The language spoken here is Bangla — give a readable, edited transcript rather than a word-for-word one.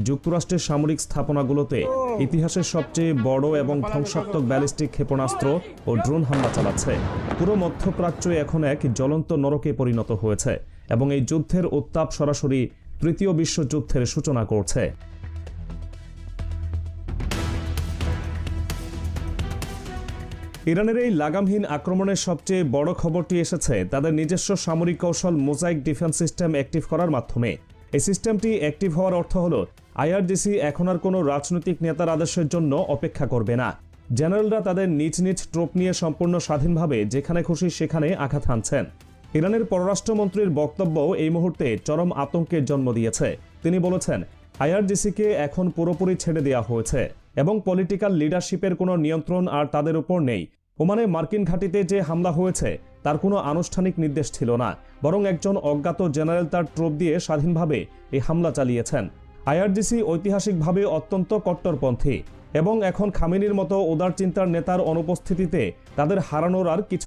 যুক্তরাষ্ট্রের সামরিক স্থাপনাগুলোতে ইতিহাসের সবচেয়ে বড় এবং ধ্বংসাত্মক ব্যালিস্টিক ক্ষেপণাস্ত্র ও ড্রোন হামলা চালাচ্ছে। পুরো মধ্যপ্রাচ্য এখন এক জ্বলন্ত নরকে পরিণত হয়েছে এবং এই যুদ্ধের উত্তাপ সরাসরি তৃতীয় বিশ্বযুদ্ধের সূচনা করছে। ইরানের এই লাগামহীন আক্রমণের সবচেয়ে বড় খবরটি এসেছে তাদের নিজস্ব সামরিক কৌশল মোজাইক ডিফেন্স সিস্টেম অ্যাক্টিভ করার মাধ্যমে। এই সিস্টেমটি অ্যাক্টিভ হওয়ার অর্থ হলো আইআরজিসি এখন আর কোনো রাজনৈতিক নেতার আদেশের জন্য অপেক্ষা করবে না। জেনারেলরা তাদের নিজ নিজ ট্রুপ নিয়ে সম্পূর্ণ স্বাধীনভাবে যেখানে খুশি সেখানে আঘাত হানছেন। ইরানের পররাষ্ট্রমন্ত্রীর বক্তব্য এই মুহূর্তে চরম আতঙ্কের জন্ম দিয়েছে। তিনি বলেছেন, আইআরজিসিকে এখন পুরোপুরি ছেড়ে দেওয়া হয়েছে এবং পলিটিক্যাল লিডারশিপের কোনো নিয়ন্ত্রণ আর তাদের উপর নেই। ওমানে মার্কিন ঘাঁটিতে যে হামলা হয়েছে তার কোনো আনুষ্ঠানিক নির্দেশ ছিল না, বরং একজন অজ্ঞাত জেনারেল তার ট্রুপ দিয়ে স্বাধীনভাবে এই হামলা চালিয়েছেন। আইআরজিসি ঐতিহাসিকভাবে অত্যন্ত কট্টরপন্থী এবং এখন খামেনির মতো উদার চিন্তার নেতার অনুপস্থিতিতে তাদের হারানোর আর কিছু